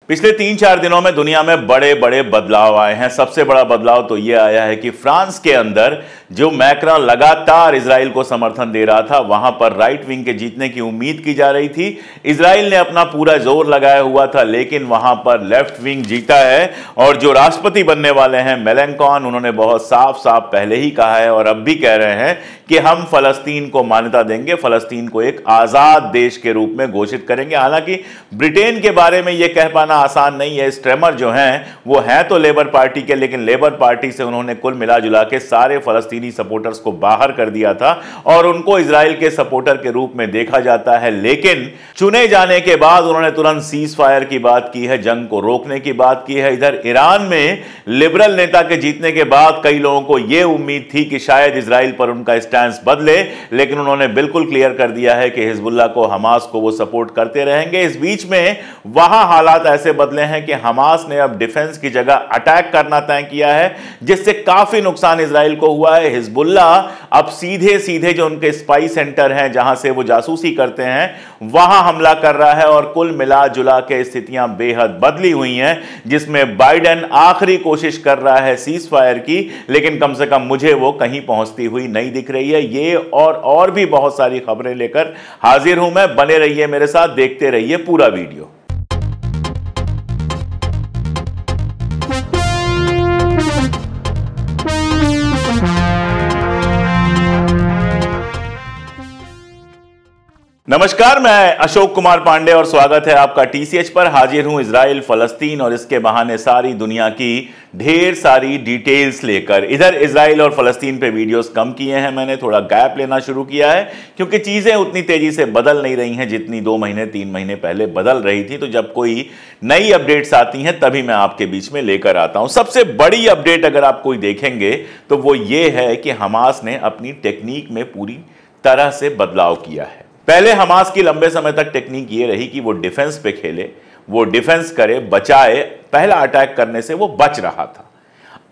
पिछले 3-4 दिनों में दुनिया में बड़े बड़े बदलाव आए हैं। सबसे बड़ा बदलाव तो यह आया है कि फ्रांस के अंदर जो मैक्रॉन लगातार इजराइल को समर्थन दे रहा था, वहां पर राइट विंग के जीतने की उम्मीद की जा रही थी। इजराइल ने अपना पूरा जोर लगाया हुआ था, लेकिन वहां पर लेफ्ट विंग जीता है। और जो राष्ट्रपति बनने वाले हैं मेलेनकॉन, उन्होंने बहुत साफ साफ पहले ही कहा है और अब भी कह रहे हैं कि हम फलस्तीन को मान्यता देंगे, फलस्तीन को एक आजाद देश के रूप में घोषित करेंगे। हालांकि ब्रिटेन के बारे में यह कह पाना आसान नहीं है। स्ट्रेमर जो हैं वो हैं तो लेबर पार्टी के, लेकिन लेबर पार्टी से उन्होंने कुल मिला जुला के सारे फलस्तीनी सपोर्टर्स को बाहर कर दिया था और उनको इजराइल के सपोर्टर के रूप में देखा जाता है। लेकिन चुने जाने के बाद उन्होंने तुरंत सीज फायर की बात की है, जंग को रोकने की बात की है। इधर ईरान में लिबरल नेता के जीतने के बाद कई लोगों को यह उम्मीद थी कि शायद इजराइल पर उनका स्टैंस बदले, लेकिन उन्होंने बिल्कुल क्लियर कर दिया है कि हिजबुल्लाह को, हमास को वो सपोर्ट करते रहेंगे। इस बीच में वहां हालात ऐसे बदले हैं कि हमास ने अब डिफेंस की जगह अटैक करना तय किया है, जिससे काफी नुकसान इजराइल को हुआ है। हिजबुल्लाह अब सीधे सीधे जो उनके स्पाई सेंटर हैं, जहां से वो जासूसी करते हैं, वहां हमला कर रहा है। और कुल मिला जुला के स्थितियां बेहद बदली हुई हैं, जिसमें बाइडेन आखिरी कोशिश कर रहा है सीज फायर की, लेकिन कम से कम मुझे वो कहीं पहुंचती हुई नहीं दिख रही है। ये और भी बहुत सारी खबरें लेकर हाजिर हूं मैं। बने रहिए मेरे साथ, देखते रहिए पूरा वीडियो। नमस्कार, मैं अशोक कुमार पांडे और स्वागत है आपका टीसीएच पर। हाजिर हूं इजराइल, फलस्तीन और इसके बहाने सारी दुनिया की ढेर सारी डिटेल्स लेकर। इधर इजराइल और फलस्तीन पे वीडियोस कम किए हैं मैंने, थोड़ा गैप लेना शुरू किया है, क्योंकि चीजें उतनी तेजी से बदल नहीं रही हैं जितनी 2 महीने 3 महीने पहले बदल रही थी। तो जब कोई नई अपडेट्स आती हैं तभी मैं आपके बीच में लेकर आता हूं। सबसे बड़ी अपडेट अगर आप कोई देखेंगे तो वो ये है कि हमास ने अपनी टेक्निक में पूरी तरह से बदलाव किया है। पहले हमास की लंबे समय तक टेक्निक ये रही कि वो डिफेंस पे खेले, वो डिफेंस करे, बचाए, पहला अटैक करने से वो बच रहा था।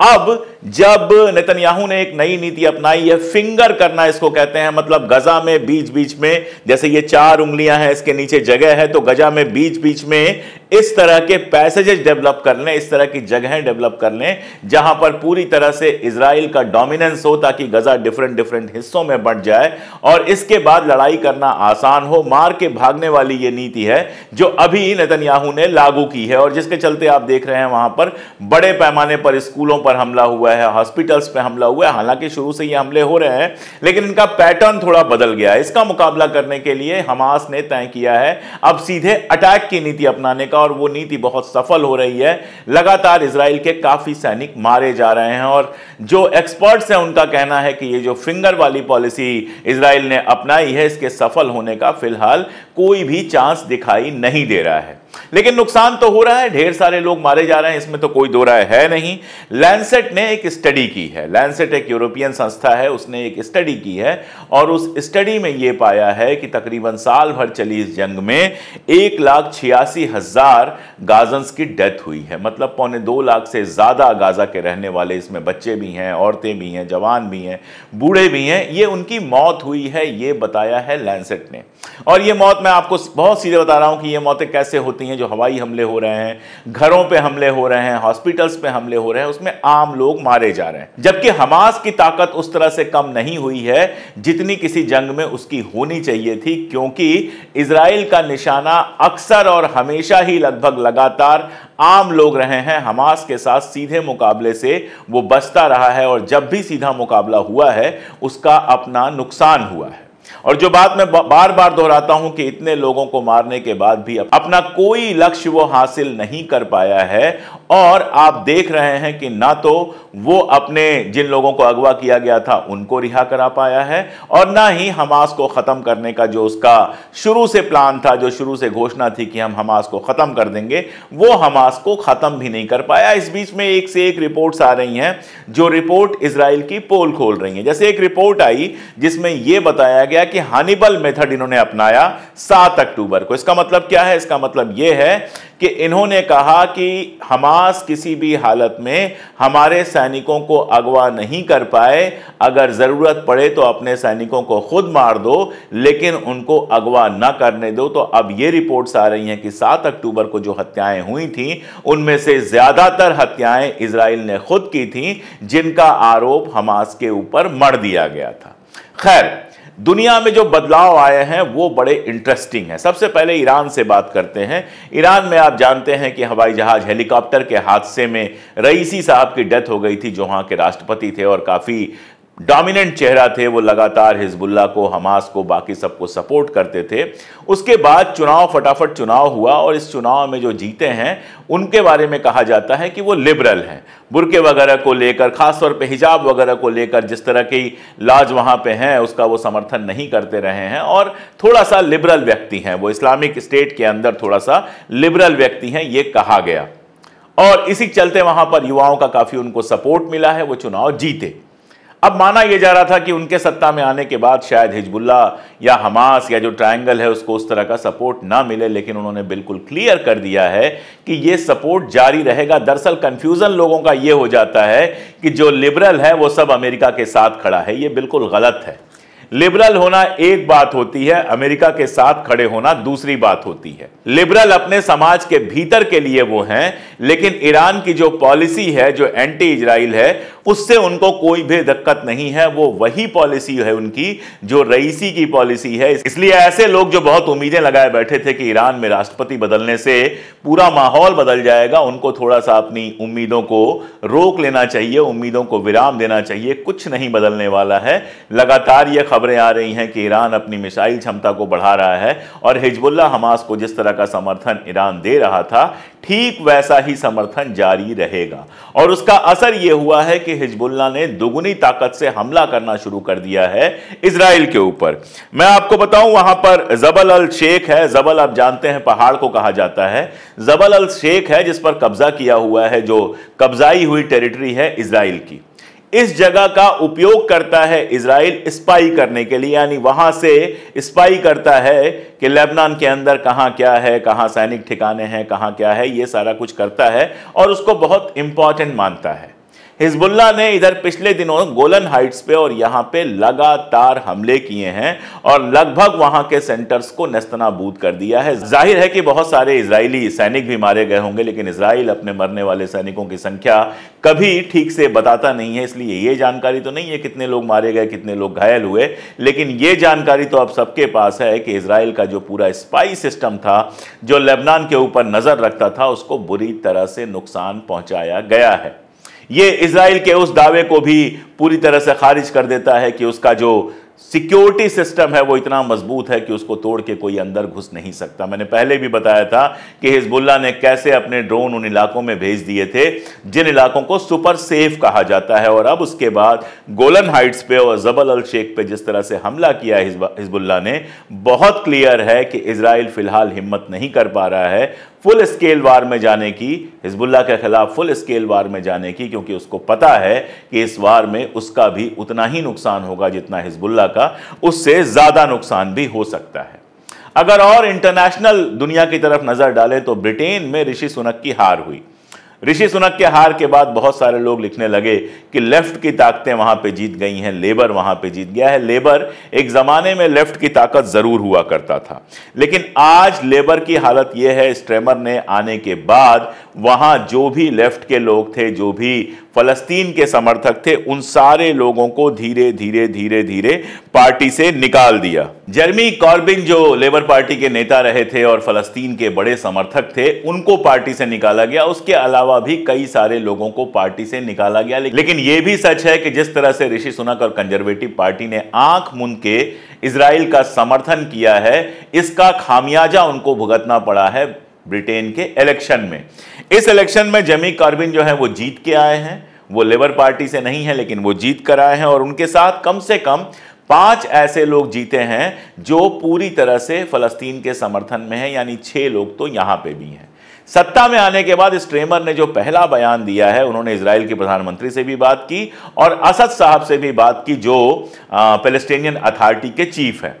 अब जब नेतन्याहू ने एक नई नीति अपनाई है, फिंगर करना इसको कहते हैं, मतलब गजा में बीच बीच में, जैसे ये 4 उंगलियां हैं, इसके नीचे जगह है, तो गजा में बीच बीच में इस तरह के पैसेजेस डेवलप कर लें, इस तरह की जगहें डेवलप कर लें जहां पर पूरी तरह से इजराइल का डोमिनेंस हो, ताकि गजा डिफरेंट हिस्सों में बंट जाए और इसके बाद लड़ाई करना आसान हो। मार के भागने वाली ये नीति है जो अभी नेतन्याहू ने लागू की है और जिसके चलते आप देख रहे हैं वहां पर बड़े पैमाने पर स्कूलों पर हमला हुआ है, हॉस्पिटल्स पे हमला हुआ है। हालांकि शुरू से ये हमले हो रहे हैं, लेकिन इनका पैटर्न थोड़ा बदल गया है। इसका मुकाबला करने के लिए हमास ने तय किया है अब सीधे अटैक की नीति अपनाने का, और वो नीति बहुत सफल हो रही है। लगातार इजराइल के काफी सैनिक मारे जा रहे हैं और जो एक्सपर्ट्स हैं उनका कहना है कि ये जो फिंगर वाली पॉलिसी इजराइल ने अपनाई है, इसके सफल होने का फिलहाल कोई भी चांस दिखाई नहीं दे रहा है। लेकिन नुकसान तो हो रहा है, ढेर सारे लोग मारे जा रहे हैं, इसमें तो कोई दो राय है नहीं। लैंसेट ने एक स्टडी की है, लैंसेट एक यूरोपियन संस्था है, उसने एक स्टडी की है और उस स्टडी में यह पाया है कि तकरीबन साल भर चली इस जंग में 1,86,000 गाजन्स की डेथ हुई है। मतलब 2.25 लाख से ज्यादा गाजा के रहने वाले, इसमें बच्चे भी हैं, औरतें भी हैं, जवान भी हैं, बूढ़े भी हैं, ये उनकी मौत हुई है, ये बताया है लैंसेट ने। और ये मौत मैं आपको बहुत सीधे बता रहा हूं कि ये मौतें कैसे होती हैं। जो हवाई हमले हो रहे हैं, घरों पे हमले हो रहे हैं, हॉस्पिटल्स पे हमले हो रहे हैं, उसमें आम लोग मारे जा रहे हैं। जबकि हमास की ताकत उस तरह से कम नहीं हुई है जितनी किसी जंग में उसकी होनी चाहिए थी, क्योंकि इजराइल का निशाना अक्सर और हमेशा ही लगभग लगातार आम लोग रहे हैं। हमास के साथ सीधे मुकाबले से वो बचता रहा है और जब भी सीधा मुकाबला हुआ है उसका अपना नुकसान हुआ है। और जो बात मैं बार बार दोहराता हूं कि इतने लोगों को मारने के बाद भी अपना कोई लक्ष्य वो हासिल नहीं कर पाया है। और आप देख रहे हैं कि ना तो वो अपने जिन लोगों को अगवा किया गया था उनको रिहा करा पाया है, और ना ही हमास को खत्म करने का जो उसका शुरू से प्लान था, जो शुरू से घोषणा थी कि हम हमास को खत्म कर देंगे, वो हमास को खत्म भी नहीं कर पाया। इस बीच में एक से एक रिपोर्ट्स आ रही हैं जो रिपोर्ट इजराइल की पोल खोल रही हैं। जैसे एक रिपोर्ट आई जिसमें यह बताया गया गया कि हानिबल मेथड इन्होंने अपनाया 7 अक्टूबर को। इसका मतलब क्या है? इसका मतलब यह है कि इन्होंने कहा कि हमास किसी भी हालत में हमारे सैनिकों को अगवा नहीं कर पाए, अगर जरूरत पड़े तो अपने सैनिकों को खुद मार दो, लेकिन उनको अगवा न करने दो। तो अब ये रिपोर्ट्स आ रही हैं कि 7 अक्टूबर को जो हत्याएं हुई थी उनमें से ज्यादातर हत्याएं इजराइल ने खुद की थी, जिनका आरोप हमास के ऊपर मढ़ दिया गया था। खैर, दुनिया में जो बदलाव आए हैं वो बड़े इंटरेस्टिंग हैं। सबसे पहले ईरान से बात करते हैं। ईरान में आप जानते हैं कि हवाई जहाज हेलीकॉप्टर के हादसे में रईसी साहब की डेथ हो गई थी, जो वहां के राष्ट्रपति थे और काफी डोमिनेंट चेहरा थे। वो लगातार हिजबुल्लाह को, हमास को, बाकी सबको सपोर्ट करते थे। उसके बाद फटाफट चुनाव हुआ और इस चुनाव में जो जीते हैं उनके बारे में कहा जाता है कि वो लिबरल हैं। बुर्के वगैरह को लेकर, खासतौर पे हिजाब वगैरह को लेकर जिस तरह की लाज वहां पे हैं उसका वो समर्थन नहीं करते रहे हैं और थोड़ा सा लिबरल व्यक्ति हैं। वो इस्लामिक स्टेट के अंदर थोड़ा सा लिबरल व्यक्ति हैं, ये कहा गया। और इसी चलते वहां पर युवाओं का काफी उनको सपोर्ट मिला है, वो चुनाव जीते। अब माना यह जा रहा था कि उनके सत्ता में आने के बाद शायद हिजबुल्लाह या हमास या जो ट्रायंगल है उसको उस तरह का सपोर्ट ना मिले, लेकिन उन्होंने बिल्कुल क्लियर कर दिया है कि यह सपोर्ट जारी रहेगा। दरअसल कंफ्यूजन लोगों का यह हो जाता है कि जो लिबरल है वो सब अमेरिका के साथ खड़ा है। यह बिल्कुल गलत है। लिबरल होना एक बात होती है, अमेरिका के साथ खड़े होना दूसरी बात होती है। लिबरल अपने समाज के भीतर के लिए वो हैं, लेकिन ईरान की जो पॉलिसी है, जो एंटी इजराइल है, उससे उनको कोई भी दिक्कत नहीं है। वो वही पॉलिसी है उनकी जो रईसी की पॉलिसी है। इसलिए ऐसे लोग जो बहुत उम्मीदें लगाए बैठे थे कि ईरान में राष्ट्रपति बदलने से पूरा माहौल बदल जाएगा, उनको थोड़ा सा अपनी उम्मीदों को रोक लेना चाहिए, उम्मीदों को विराम देना चाहिए। कुछ नहीं बदलने वाला है। लगातार ये खबरें आ रही हैं कि ईरान अपनी मिसाइल क्षमता को बढ़ा रहा है और हिजबुल्लाह हमास को जिस तरह का समर्थन ईरान दे रहा था, ठीक वैसा ही समर्थन जारी रहेगा। और उसका असर यह हुआ है कि हिजबुल्लाह ने दुगुनी ताकत से हमला करना शुरू कर दिया है इजराइल के ऊपर। मैं आपको बताऊं, वहां पर जबल अल शेख है। जबल आप जानते हैं पहाड़ को कहा जाता है। जबल अल शेख है जिस पर कब्जा किया हुआ है, जो कब्जाई हुई टेरिटरी है इजराइल की। इस जगह का उपयोग करता है इजराइल स्पाई करने के लिए, यानी वहां से स्पाई करता है कि लेबनान के अंदर कहां क्या है, कहां सैनिक ठिकाने हैं, कहां क्या है, ये सारा कुछ करता है और उसको बहुत इंपॉर्टेंट मानता है। हिजबुल्लाह ने इधर पिछले दिनों गोलन हाइट्स पे और यहां पे लगातार हमले किए हैं और लगभग वहां के सेंटर्स को नेस्तनाबूद कर दिया है। जाहिर है कि बहुत सारे इजरायली सैनिक भी मारे गए होंगे, लेकिन इजराइल अपने मरने वाले सैनिकों की संख्या कभी ठीक से बताता नहीं है, इसलिए ये जानकारी तो नहीं है कितने लोग मारे गए, कितने लोग घायल हुए, लेकिन ये जानकारी तो अब सबके पास है कि इजराइल का जो पूरा स्पाई सिस्टम था, जो लेबनान के ऊपर नजर रखता था, उसको बुरी तरह से नुकसान पहुंचाया गया है। ये इजराइल के उस दावे को भी पूरी तरह से खारिज कर देता है कि उसका जो सिक्योरिटी सिस्टम है वो इतना मजबूत है कि उसको तोड़ के कोई अंदर घुस नहीं सकता। मैंने पहले भी बताया था कि हिजबुल्लाह ने कैसे अपने ड्रोन उन इलाकों में भेज दिए थे जिन इलाकों को सुपर सेफ कहा जाता है, और अब उसके बाद गोलन हाइट्स पे और जबल अल शेख पे जिस तरह से हमला किया हिजबुल्लाह ने, बहुत क्लियर है कि इजराइल फिलहाल हिम्मत नहीं कर पा रहा है फुल स्केल वार में जाने की, हिजबुल्लाह के खिलाफ फुल स्केल वार में जाने की, क्योंकि उसको पता है कि इस वार में उसका भी उतना ही नुकसान होगा जितना हिजबुल्लाह का, उससे ज्यादा नुकसान भी हो सकता है। अगर और इंटरनेशनल दुनिया की तरफ नजर डालें तो ब्रिटेन में ऋषि सुनक की हार हुई। ऋषि सुनक के हार के बाद बहुत सारे लोग लिखने लगे कि लेफ्ट की ताकतें वहां पे जीत गई हैं, लेबर वहां पे जीत गया है। लेबर एक जमाने में लेफ्ट की ताकत जरूर हुआ करता था, लेकिन आज लेबर की हालत यह है, स्ट्रेमर ने आने के बाद वहां जो भी लेफ्ट के लोग थे, जो भी फलस्तीन के समर्थक थे, उन सारे लोगों को धीरे धीरे धीरे धीरे पार्टी से निकाल दिया। जेरेमी कॉर्बिन जो लेबर पार्टी के नेता रहे थे और फलस्तीन के बड़े समर्थक थे, उनको पार्टी से निकाला गया। उसके अलावा भी कई सारे लोगों को पार्टी से निकाला गया। लेकिन यह भी सच है कि जिस तरह से ऋषि सुनक और कंजर्वेटिव पार्टी ने आंख मूंद के इजराइल का समर्थन किया है, इसका खामियाजा उनको भुगतना पड़ा है ब्रिटेन के इलेक्शन में। इस इलेक्शन में जेरेमी कॉर्बिन जो है वो जीत के आए हैं। वो लेबर पार्टी से नहीं है, लेकिन वो जीत कर आए हैं और उनके साथ कम से कम 5 ऐसे लोग जीते हैं जो पूरी तरह से फलस्तीन के समर्थन में हैं, यानी 6 लोग तो यहां पे भी हैं। सत्ता में आने के बाद स्ट्रेमर ने जो पहला बयान दिया है, उन्होंने इजराइल के प्रधानमंत्री से भी बात की और असद साहब से भी बात की, जो पैलेस्टीनियन अथॉरिटी के चीफ हैं।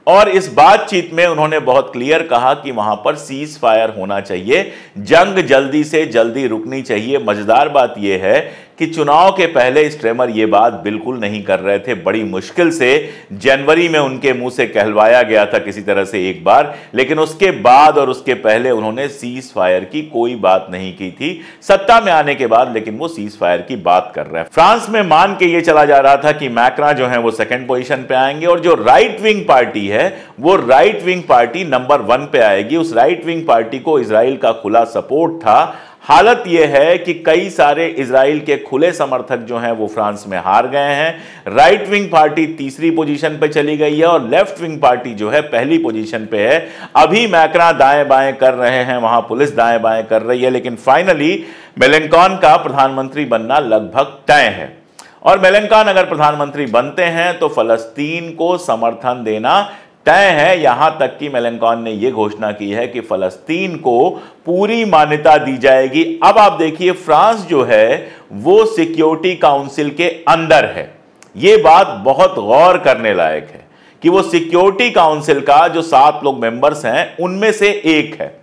और इस बातचीत में उन्होंने बहुत क्लियर कहा कि वहां पर सीज फायर होना चाहिए, जंग जल्दी से जल्दी रुकनी चाहिए। मजेदार बात यह है कि चुनाव के पहले स्ट्रेमर ये बात बिल्कुल नहीं कर रहे थे। बड़ी मुश्किल से जनवरी में उनके मुंह से कहलवाया गया था किसी तरह से एक बार, लेकिन उसके बाद और उसके पहले उन्होंने सीज फायर की कोई बात नहीं की थी। सत्ता में आने के बाद लेकिन वो सीज फायर की बात कर रहे हैं। फ्रांस में मान के ये चला जा रहा था कि मैक्रा जो है वो सेकंड पोजीशन पे आएंगे और जो राइट विंग पार्टी है वो राइट विंग पार्टी नंबर 1 पे आएगी। उस राइट विंग पार्टी को इजराइल का खुला सपोर्ट था। हालत यह है कि कई सारे इजराइल के खुले समर्थक जो हैं वो फ्रांस में हार गए हैं। राइट विंग पार्टी तीसरी पोजीशन पे चली गई है और लेफ्ट विंग पार्टी जो है पहली पोजीशन पे है। अभी मैक्रा दाएं बाएं कर रहे हैं, वहां पुलिस दाएं बाएं कर रही है, लेकिन फाइनली मेलेंकॉन का प्रधानमंत्री बनना लगभग तय है। और मेलेंकॉन अगर प्रधानमंत्री बनते हैं तो फलस्तीन को समर्थन देना तय है। यहां तक कि मेलेंकॉन ने यह घोषणा की है कि फलस्तीन को पूरी मान्यता दी जाएगी। अब आप देखिए, फ्रांस जो है वो सिक्योरिटी काउंसिल के अंदर है। यह बात बहुत गौर करने लायक है कि वो सिक्योरिटी काउंसिल का जो 7 लोग मेंबर्स हैं उनमें से एक है।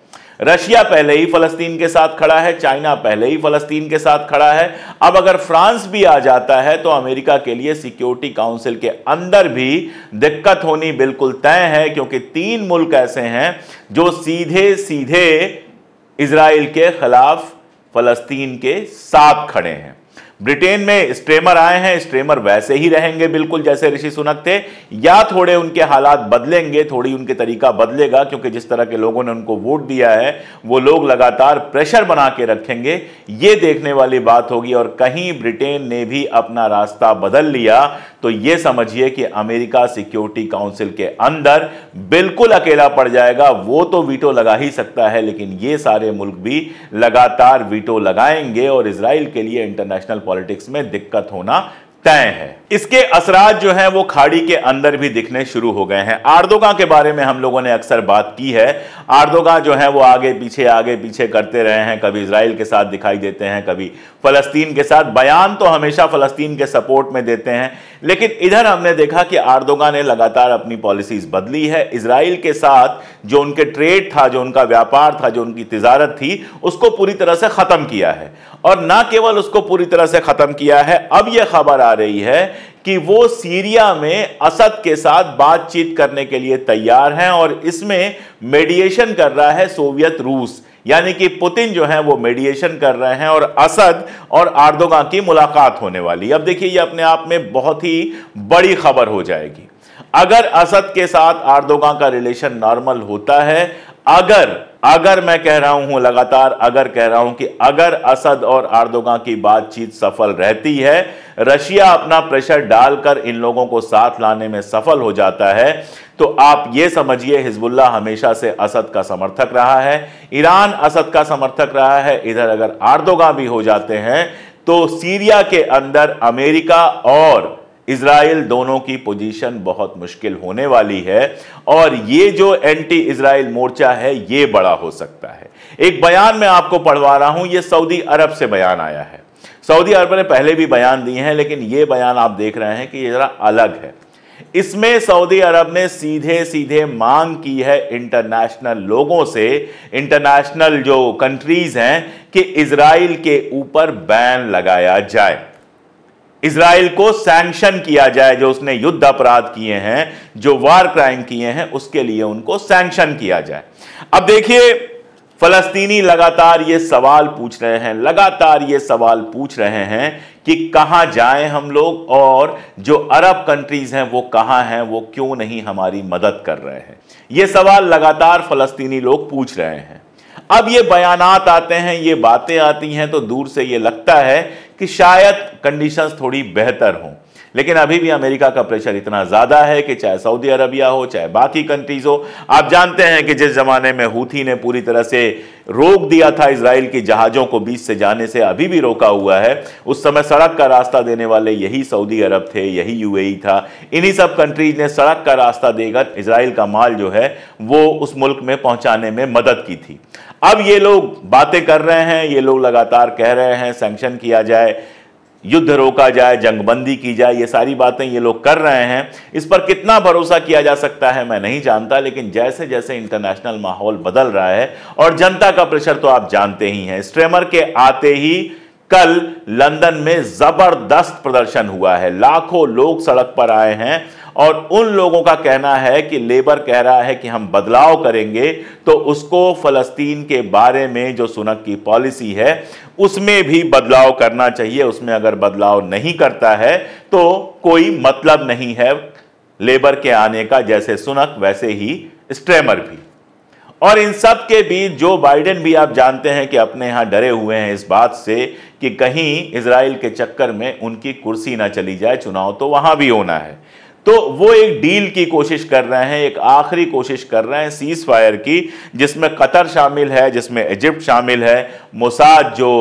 रशिया पहले ही फलस्तीन के साथ खड़ा है, चाइना पहले ही फलस्तीन के साथ खड़ा है। अब अगर फ्रांस भी आ जाता है तो अमेरिका के लिए सिक्योरिटी काउंसिल के अंदर भी दिक्कत होनी बिल्कुल तय है, क्योंकि 3 मुल्क ऐसे हैं जो सीधे सीधे इजराइल के खिलाफ फलस्तीन के साथ खड़े हैं। ब्रिटेन में स्ट्रेमर आए हैं, स्ट्रेमर वैसे ही रहेंगे बिल्कुल जैसे ऋषि सुनक थे, या थोड़े उनके हालात बदलेंगे, थोड़ी उनके तरीका बदलेगा, क्योंकि जिस तरह के लोगों ने उनको वोट दिया है वो लोग लगातार प्रेशर बना के रखेंगे। ये देखने वाली बात होगी। और कहीं ब्रिटेन ने भी अपना रास्ता बदल लिया तो ये समझिए कि अमेरिका सिक्योरिटी काउंसिल के अंदर बिल्कुल अकेला पड़ जाएगा। वो तो वीटो लगा ही सकता है, लेकिन ये सारे मुल्क भी लगातार वीटो लगाएंगे और इजराइल के लिए इंटरनेशनल पॉलिटिक्स में दिक्कत होना तय है। इसके असरात जो हैं वो खाड़ी के अंदर भी दिखने शुरू हो गए हैं। एर्दोगान के बारे में हम लोगों ने अक्सर बात की है। एर्दोगान जो है वो आगे पीछे करते रहे हैं, कभी इजराइल के साथ दिखाई देते हैं, कभी फलस्तीन के साथ। बयान तो हमेशा फलस्तीन के सपोर्ट में देते हैं, लेकिन इधर हमने देखा कि एर्दोगान ने लगातार अपनी पॉलिसीज बदली है। इजराइल के साथ जो उनके ट्रेड था, जो उनका व्यापार था, जो उनकी तिजारत थी, उसको पूरी तरह से खत्म किया है। और ना केवल उसको पूरी तरह से खत्म किया है, अब यह खबर आ रही है कि वो सीरिया में असद के साथ बातचीत करने के लिए तैयार हैं और इसमें मेडिएशन कर रहा है सोवियत रूस। यानी कि पुतिन जो है वो मेडिएशन कर रहे हैं और असद और एर्दोगान की मुलाकात होने वाली। अब देखिए, ये अपने आप में बहुत ही बड़ी खबर हो जाएगी। अगर असद के साथ एर्दोगान का रिलेशन नॉर्मल होता है, अगर मैं कह रहा हूं, लगातार अगर कह रहा हूं कि अगर असद और एर्दोगान की बातचीत सफल रहती है, रशिया अपना प्रेशर डालकर इन लोगों को साथ लाने में सफल हो जाता है, तो आप यह समझिए हिजबुल्लाह हमेशा से असद का समर्थक रहा है, ईरान असद का समर्थक रहा है। इधर अगर एर्दोगान भी हो जाते हैं तो सीरिया के अंदर अमेरिका और इजराइल दोनों की पोजीशन बहुत मुश्किल होने वाली है। और ये जो एंटी इजराइल मोर्चा है ये बड़ा हो सकता है। एक बयान मैं आपको पढ़वा रहा हूं, ये सऊदी अरब से बयान आया है। सऊदी अरब ने पहले भी बयान दिए हैं, लेकिन ये बयान आप देख रहे हैं कि ये जरा अलग है। इसमें सऊदी अरब ने सीधे सीधे मांग की है इंटरनेशनल लोगों से, इंटरनेशनल जो कंट्रीज हैं, कि इजराइल के ऊपर बैन लगाया जाए, इजराइल को सैंक्शन किया जाए। जो उसने युद्ध अपराध किए हैं, जो वार क्राइम किए हैं, उसके लिए उनको सैंक्शन किया जाए। अब देखिए, फलस्तीनी लगातार ये सवाल पूछ रहे हैं कि कहां जाएं हम लोग, और जो अरब कंट्रीज हैं वो कहां हैं, वो क्यों नहीं हमारी मदद कर रहे हैं। ये सवाल लगातार फलस्तीनी लोग पूछ रहे हैं। अब ये बयानात आते हैं, ये बातें आती हैं, तो दूर से ये लगता है कि शायद कंडीशंस थोड़ी बेहतर हों, लेकिन अभी भी अमेरिका का प्रेशर इतना ज्यादा है कि चाहे सऊदी अरबिया हो, चाहे बाकी कंट्रीज हो। आप जानते हैं कि जिस जमाने में हूथी ने पूरी तरह से रोक दिया था इजराइल के जहाजों को बीच से जाने से, अभी भी रोका हुआ है। उस समय सड़क का रास्ता देने वाले यही सऊदी अरब थे, यही यूएई था। इन्हीं सब कंट्रीज ने सड़क का रास्ता देकर इजराइल का माल जो है वो उस मुल्क में पहुंचाने में मदद की थी। अब ये लोग बातें कर रहे हैं, ये लोग लगातार कह रहे हैं सैंक्शन किया जाए, युद्ध रोका जाए, जंगबंदी की जाए, ये सारी बातें ये लोग कर रहे हैं। इस पर कितना भरोसा किया जा सकता है मैं नहीं जानता, लेकिन जैसे जैसे इंटरनेशनल माहौल बदल रहा है और जनता का प्रेशर तो आप जानते ही हैं। स्ट्रेमर के आते ही कल लंदन में जबरदस्त प्रदर्शन हुआ है, लाखों लोग सड़क पर आए हैं और उन लोगों का कहना है कि लेबर कह रहा है कि हम बदलाव करेंगे तो उसको फलस्तीन के बारे में जो सुनक की पॉलिसी है उसमें भी बदलाव करना चाहिए। उसमें अगर बदलाव नहीं करता है तो कोई मतलब नहीं है लेबर के आने का। जैसे सुनक वैसे ही स्ट्रेमर भी। और इन सब के बीच जो बाइडेन भी आप जानते हैं कि अपने यहां डरे हुए हैं इस बात से कि कहीं इजराइल के चक्कर में उनकी कुर्सी ना चली जाए, चुनाव तो वहां भी होना है। तो वो एक डील की कोशिश कर रहे हैं, एक आखिरी कोशिश कर रहे हैं सीज फायर की, जिसमें कतर शामिल है, जिसमें इजिप्ट शामिल है, मोसाद जो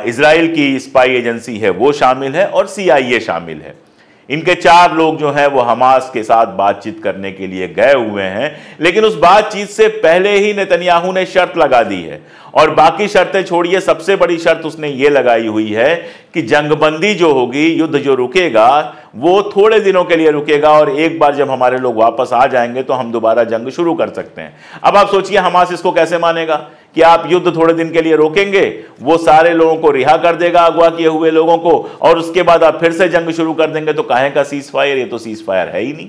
इजराइल की स्पाई एजेंसी है वो शामिल है और CIA शामिल है। इनके 4 लोग जो हैं वो हमास के साथ बातचीत करने के लिए गए हुए हैं। लेकिन उस बातचीत से पहले ही नेतन्याहू ने शर्त लगा दी है और बाकी शर्तें छोड़िए, सबसे बड़ी शर्त उसने ये लगाई हुई है कि जंगबंदी जो होगी, युद्ध जो रुकेगा वो थोड़े दिनों के लिए रुकेगा और एक बार जब हमारे लोग वापस आ जाएंगे तो हम दोबारा जंग शुरू कर सकते हैं। अब आप सोचिए हमास इसको कैसे मानेगा कि आप युद्ध थोड़े दिन के लिए रोकेंगे, वो सारे लोगों को रिहा कर देगा, अगवा किए हुए लोगों को, और उसके बाद आप फिर से जंग शुरू कर देंगे। तो काहे का सीज फायर, ये तो सीज फायर है ही नहीं।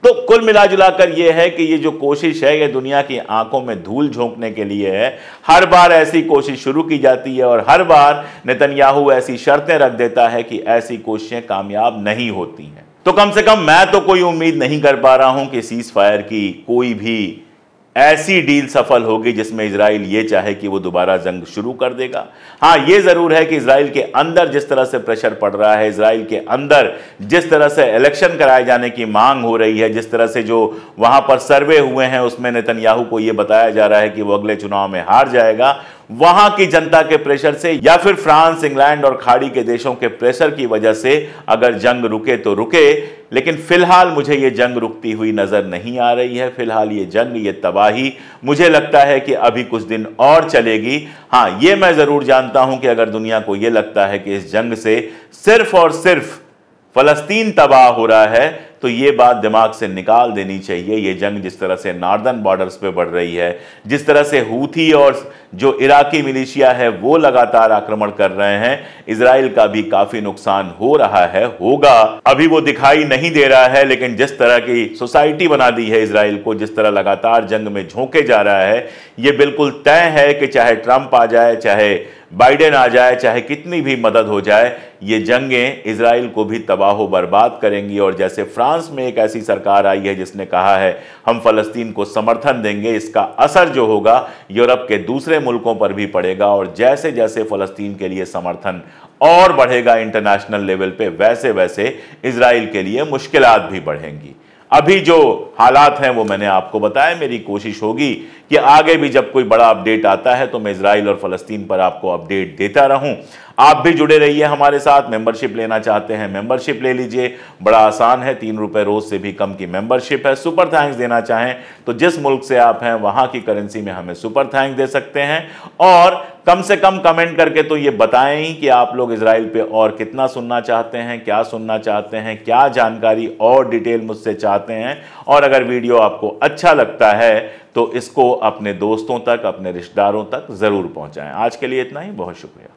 तो कुल मिलाजुलाकर ये है कि ये जो कोशिश है ये दुनिया की आंखों में धूल झोंकने के लिए है। हर बार ऐसी कोशिश शुरू की जाती है और हर बार नेतन्याहू ऐसी शर्तें रख देता है कि ऐसी कोशिशें कामयाब नहीं होती हैं। तो कम से कम मैं तो कोई उम्मीद नहीं कर पा रहा हूं कि सीज फायर की कोई भी ऐसी डील सफल होगी जिसमें इजराइल ये चाहे कि वो दोबारा जंग शुरू कर देगा। हाँ, ये जरूर है कि इजराइल के अंदर जिस तरह से प्रेशर पड़ रहा है, इजराइल के अंदर जिस तरह से इलेक्शन कराए जाने की मांग हो रही है, जिस तरह से जो वहां पर सर्वे हुए हैं उसमें नेतन्याहू को यह बताया जा रहा है कि वो अगले चुनाव में हार जाएगा, वहां की जनता के प्रेशर से या फिर फ्रांस, इंग्लैंड और खाड़ी के देशों के प्रेशर की वजह से अगर जंग रुके तो रुके। लेकिन फिलहाल मुझे ये जंग रुकती हुई नजर नहीं आ रही है। फिलहाल ये जंग, ये तबाही मुझे लगता है कि अभी कुछ दिन और चलेगी। हाँ, ये मैं जरूर जानता हूं कि अगर दुनिया को यह लगता है कि इस जंग से सिर्फ और सिर्फ फलस्तीन तबाह हो रहा है तो ये बात दिमाग से निकाल देनी चाहिए। ये जंग जिस तरह से नॉर्दर्न बॉर्डर्स पे बढ़ रही है, जिस तरह से हूथी और जो इराकी मिलिशिया है वो लगातार आक्रमण कर रहे हैं, इजराइल का भी काफी नुकसान हो रहा है, होगा। अभी वो दिखाई नहीं दे रहा है, लेकिन जिस तरह की सोसाइटी बना दी है इजराइल को, जिस तरह लगातार जंग में झोंके जा रहा है, ये बिल्कुल तय है कि चाहे ट्रंप आ जाए, चाहे बाइडेन आ जाए, चाहे कितनी भी मदद हो जाए, ये जंगें इजराइल को भी तबाह बर्बाद करेंगी। और जैसे फ्रांस में एक ऐसी सरकार आई है जिसने कहा है हम फलस्तीन को समर्थन देंगे, इसका असर जो होगा यूरोप के दूसरे मुल्कों पर भी पड़ेगा। और जैसे जैसे फलस्तीन के लिए समर्थन और बढ़ेगा इंटरनेशनल लेवल पे, वैसे वैसे इजराइल के लिए मुश्किलात भी बढ़ेंगी। अभी जो हालात हैं वो मैंने आपको बताया। मेरी कोशिश होगी कि आगे भी जब कोई बड़ा अपडेट आता है तो मैं इजराइल और फलस्तीन पर आपको अपडेट देता रहूं। आप भी जुड़े रहिए हमारे साथ। मेंबरशिप लेना चाहते हैं, मेंबरशिप ले लीजिए, बड़ा आसान है, 3 रुपए रोज से भी कम की मेंबरशिप है। सुपर थैंक्स देना चाहें तो जिस मुल्क से आप हैं वहां की करेंसी में हमें सुपर थैंक्स दे सकते हैं। और कम से कम कमेंट करके तो ये बताएं ही कि आप लोग इजराइल पे और कितना सुनना चाहते हैं, क्या सुनना चाहते हैं, क्या जानकारी और डिटेल मुझसे चाहते हैं। और अगर वीडियो आपको अच्छा लगता है तो इसको अपने दोस्तों तक, अपने रिश्तेदारों तक जरूर पहुंचाएं। आज के लिए इतना ही, बहुत शुक्रिया।